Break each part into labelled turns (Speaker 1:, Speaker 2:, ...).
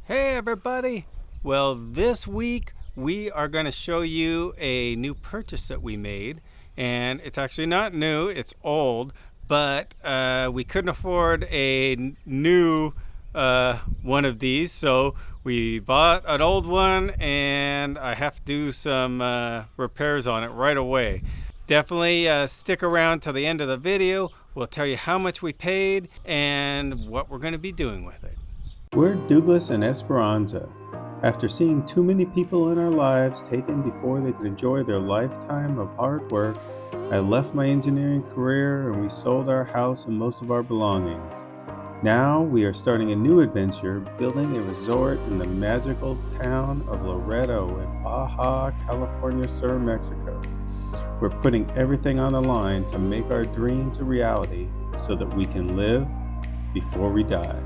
Speaker 1: Hey everybody! Well, this week we are going to show you a new purchase that we made, and it's actually not new, it's old, but we couldn't afford a new one of these, so we bought an old one and I have to do some repairs on it right away. Definitely stick around till the end of the video. We'll tell you how much we paid and what we're going to be doing with it.
Speaker 2: We're Douglas and Esperanza. After seeing too many people in our lives taken before they could enjoy their lifetime of hard work, I left my engineering career and we sold our house and most of our belongings. Now we are starting a new adventure, building a resort in the magical town of Loreto in Baja California Sur, Mexico. We're putting everything on the line to make our dreams a reality so that we can live before we die.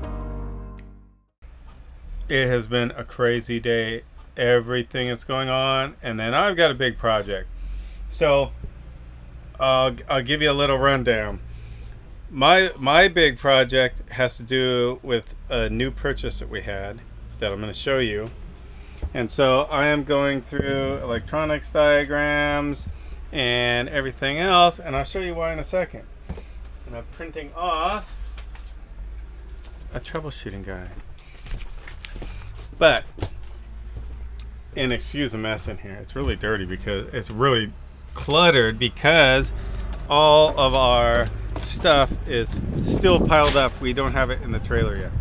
Speaker 1: It has been a crazy day. Everything is going on, and then I've got a big project. So I'll give you a little rundown. My big project has to do with a new purchase that we had that I'm going to show you. And so I am going through electronics diagrams and everything else, and I'll show you why in a second. And I'm printing off a troubleshooting guide. But, and excuse the mess in here, it's really dirty because it's really cluttered because all of our stuff is still piled up. We don't have it in the trailer yet.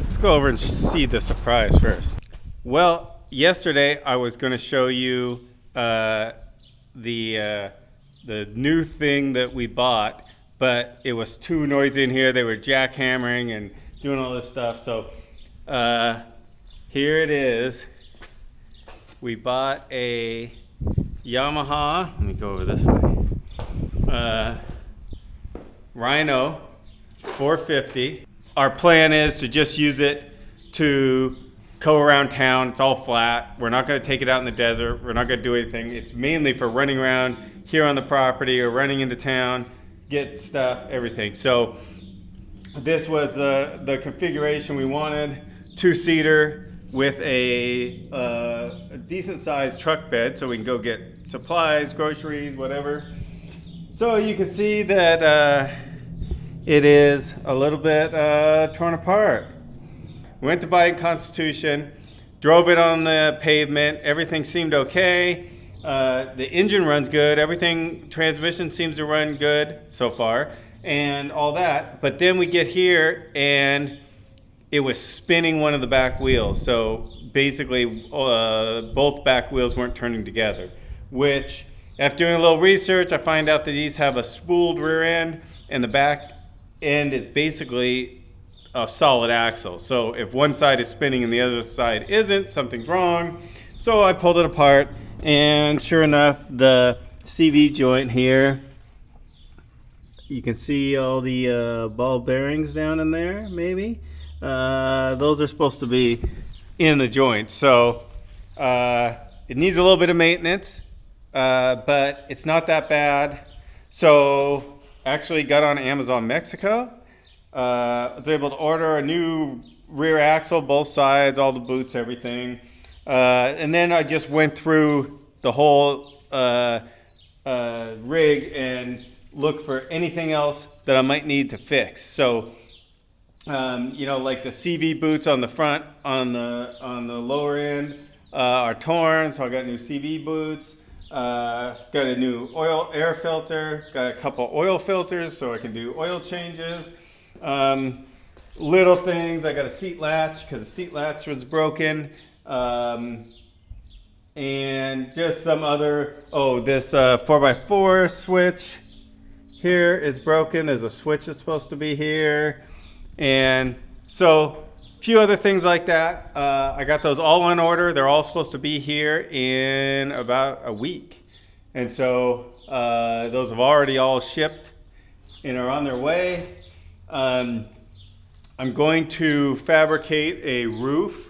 Speaker 1: Let's go over and see the surprise first. Well, yesterday I was going to show you the new thing that we bought, but it was too noisy in here. They were jackhammering and doing all this stuff. So here it is. We bought a Yamaha, let me go over this way, Rhino 450. Our plan is to just use it to go around town. It's all flat. We're not going to take it out in the desert. We're not going to do anything. It's mainly for running around here on the property or running into town, get stuff, everything. So this was the configuration we wanted, two-seater with a decent-sized truck bed so we can go get supplies, groceries, whatever. So you can see that it is a little bit torn apart. Went to buy in Constitution, drove it on the pavement, everything seemed okay. The engine runs good, everything, transmission seems to run good so far, and all that. But then we get here and it was spinning one of the back wheels. So basically both back wheels weren't turning together, which after doing a little research, I find out that these have a spooled rear end and the back end is basically a solid axle. So if one side is spinning and the other side isn't, something's wrong. So I pulled it apart and sure enough, the CV joint here, you can see all the ball bearings down in there, maybe. Those are supposed to be in the joints. So it needs a little bit of maintenance, but it's not that bad. So actually got on Amazon Mexico. I was able to order a new rear axle, both sides, all the boots, everything. And then I just went through the whole rig and look for anything else that I might need to fix. So, you know, like the CV boots on the front, on the lower end, are torn. So I got new CV boots. Got a new oil air filter. Got a couple oil filters so I can do oil changes. Little things. I got a seat latch because the seat latch was broken. And just some other. Oh, this 4x4 switch here is broken. There's a switch that's supposed to be here. And so a few other things like that. I got those all on order. They're all supposed to be here in about a week. And so those have already all shipped and are on their way. I'm going to fabricate a roof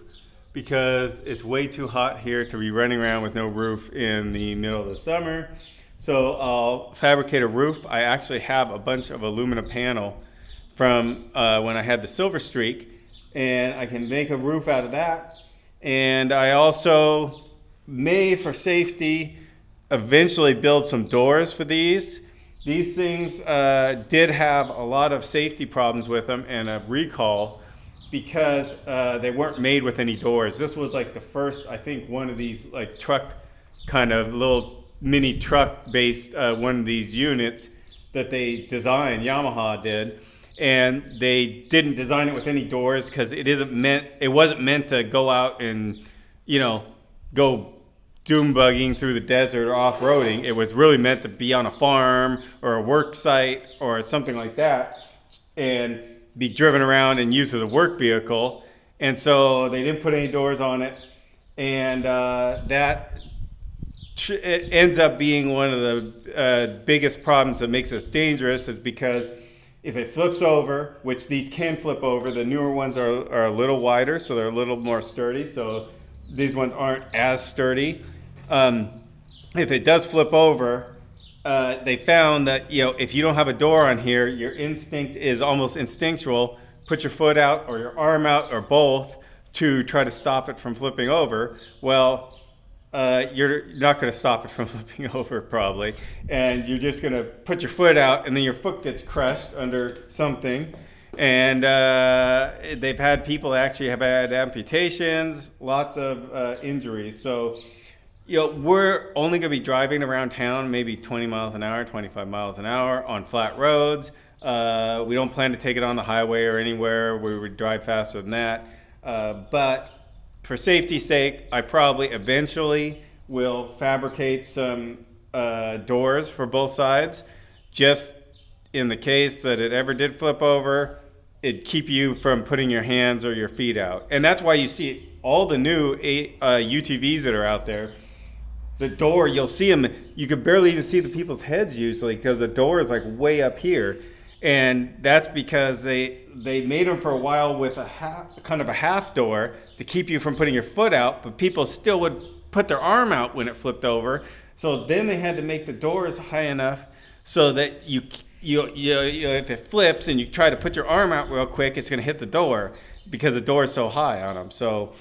Speaker 1: because it's way too hot here to be running around with no roof in the middle of the summer. So I'll fabricate a roof. I actually have a bunch of aluminum panel from when I had the Silver Streak, and I can make a roof out of that. And I also may, for safety, eventually build some doors for these. These things did have a lot of safety problems with them and a recall because they weren't made with any doors. This was like the first, I think, one of these like truck kind of little mini truck based one of these units that they designed, Yamaha did. And they didn't design it with any doors because it wasn't meant to go out and, you know, go doom bugging through the desert or off-roading. It was really meant to be on a farm or a work site or something like that and be driven around and used as a work vehicle. And so they didn't put any doors on it. And it ends up being one of the biggest problems that makes us dangerous is because if it flips over, which these can flip over, the newer ones are a little wider, so they're a little more sturdy. So these ones aren't as sturdy. If it does flip over, they found that, you know, if you don't have a door on here, your instinct is almost instinctual. Put your foot out or your arm out or both to try to stop it from flipping over. Well, you're not going to stop it from flipping over probably, and you're just going to put your foot out, and then your foot gets crushed under something. And they've had people that actually have had amputations, lots of injuries. So, you know, we're only going to be driving around town maybe 20 miles an hour, 25 miles an hour on flat roads. We don't plan to take it on the highway or anywhere where we would drive faster than that. But for safety's sake, I probably eventually will fabricate some doors for both sides, just in the case that it ever did flip over. It'd keep you from putting your hands or your feet out. And that's why you see all the new UTVs that are out there. The door, you'll see them, you can barely even see the people's heads usually because the door is like way up here. And that's because they made them for a while with kind of a half door to keep you from putting your foot out, but people still would put their arm out when it flipped over. So then they had to make the doors high enough so that you if it flips and you try to put your arm out real quick, it's going to hit the door because the door is so high on them. So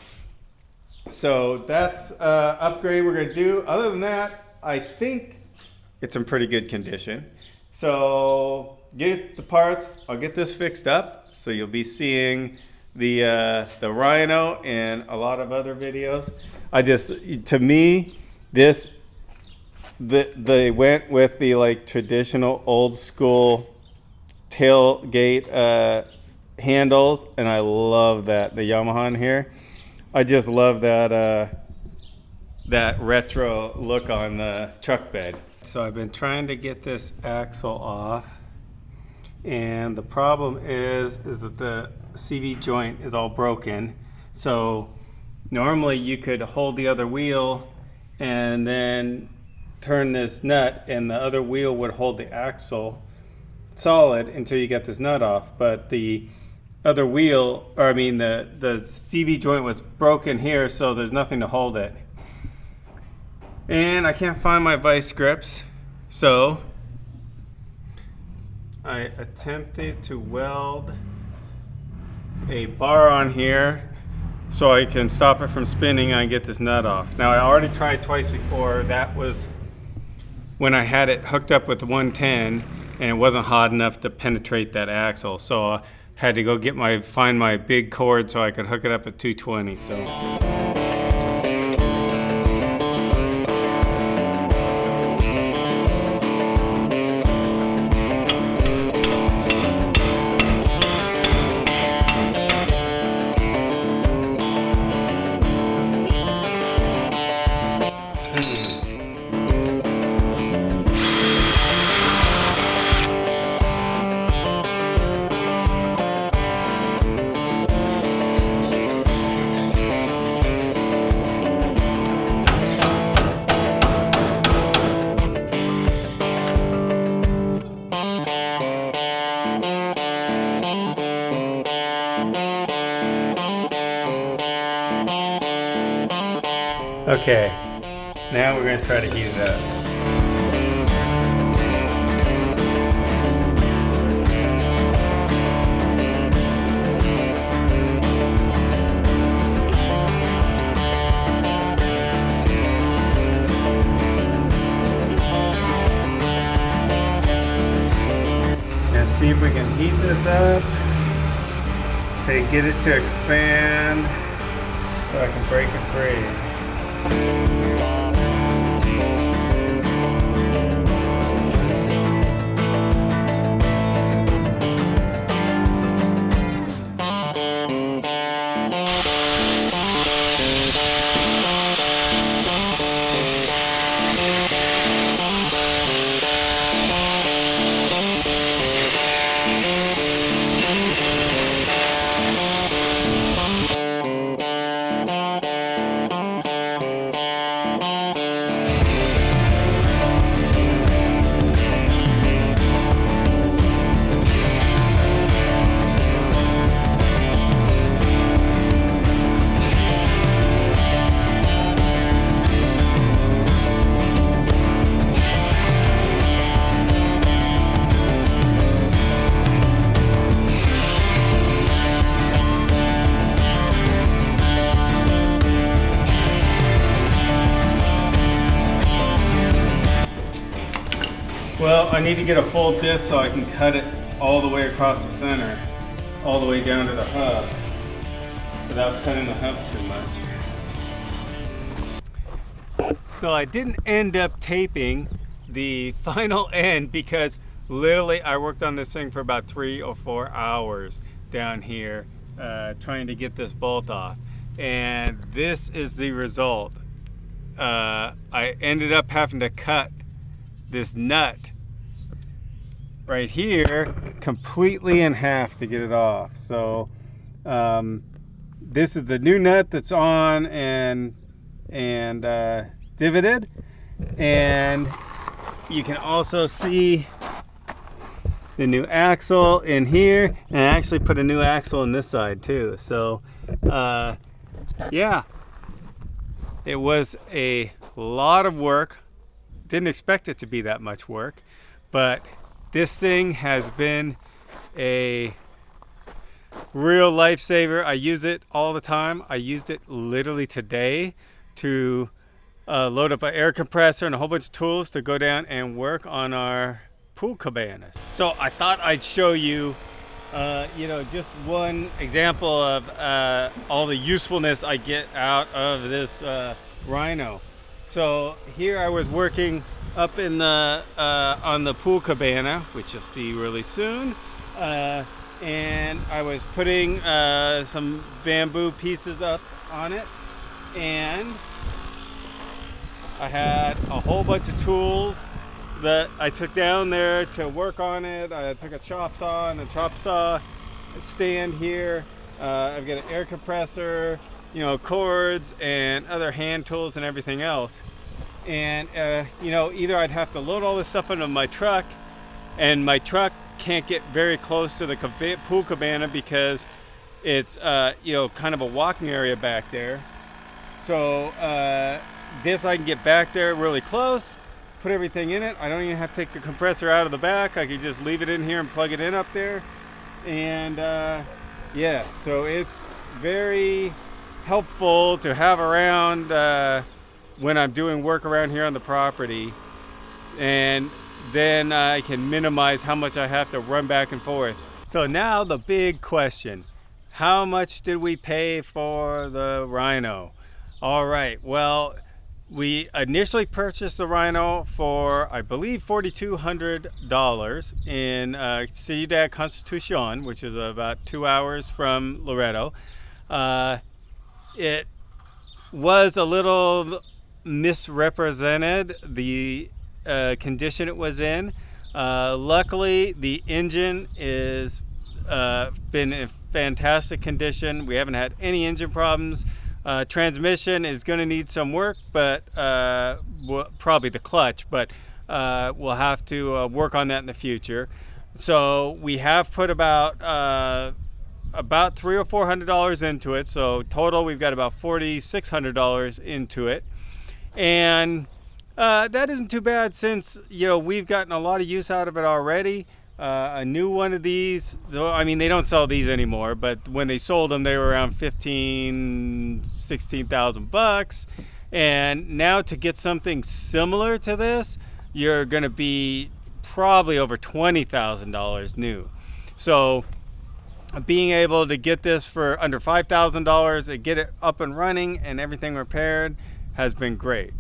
Speaker 1: that's upgrade we're going to do. Other than that, I think it's in pretty good condition. So get the parts. I'll get this fixed up. So you'll be seeing the Rhino and a lot of other videos. To me, they went with the like traditional old school tailgate handles, and I love that, the Yamaha in here. I just love that retro look on the truck bed. So I've been trying to get this axle off, and the problem is that the CV joint is all broken. So normally you could hold the other wheel and then turn this nut, and the other wheel would hold the axle solid until you get this nut off. But the other wheel, or I mean the CV joint was broken here, so there's nothing to hold it. And I can't find my vice grips, so I attempted to weld a bar on here so I can stop it from spinning and get this nut off. Now I already tried twice before. That was when I had it hooked up with the 110 and it wasn't hot enough to penetrate that axle. So I had to go find my big cord so I could hook it up at 220. So. Okay, now we're going to try to heat it up. They get it to expand so I can break it free. Well, I need to get a full disc so I can cut it all the way across the center, all the way down to the hub, without cutting the hub too much. So I didn't end up taping the final end because literally I worked on this thing for about 3 or 4 hours down here trying to get this bolt off. And this is the result. I ended up having to cut this nut right here completely in half to get it off. So this is the new nut that's on and divoted, and you can also see the new axle in here, and I actually put a new axle on this side too. So yeah, it was a lot of work. Didn't expect it to be that much work, but this thing has been a real lifesaver. I use it all the time. I used it literally today to load up an air compressor and a whole bunch of tools to go down and work on our pool cabanas. So I thought I'd show you, just one example of all the usefulness I get out of this Rhino. So here I was working up in the on the pool cabana, which you'll see really soon, and I was putting some bamboo pieces up on it, and I had a whole bunch of tools that I took down there to work on it. I took a chop saw and a chop saw stand here. I've got an air compressor, cords and other hand tools and everything else. And either I'd have to load all this stuff into my truck, and my truck can't get very close to the pool cabana because it's kind of a walking area back there. So this I can get back there really close, put everything in it. I don't even have to take the compressor out of the back. I can just leave it in here and plug it in up there. And yes, so it's very helpful to have around when I'm doing work around here on the property, and then I can minimize how much I have to run back and forth. So now the big question, how much did we pay for the Rhino? All right, well, we initially purchased the Rhino for, I believe, $4,200 in Ciudad Constitucion, which is about 2 hours from Loreto. It was a little misrepresented, the condition it was in. Luckily, the engine is been in fantastic condition. We haven't had any engine problems. Transmission is going to need some work, but probably the clutch, but we'll have to work on that in the future. So we have put about $300 or $400 into it. So total, we've got about $4,600 into it. And that isn't too bad since, we've gotten a lot of use out of it already. A new one of these, I mean, they don't sell these anymore, but when they sold them, they were around $16,000. And now to get something similar to this, you're going to be probably over $20,000 new. So being able to get this for under $5,000 and get it up and running and everything repaired has been great.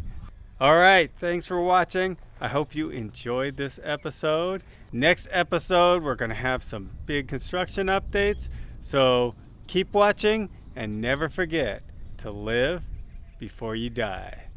Speaker 1: All right, thanks for watching. I hope you enjoyed this episode. Next episode, we're going to have some big construction updates. So keep watching and never forget to live before you die.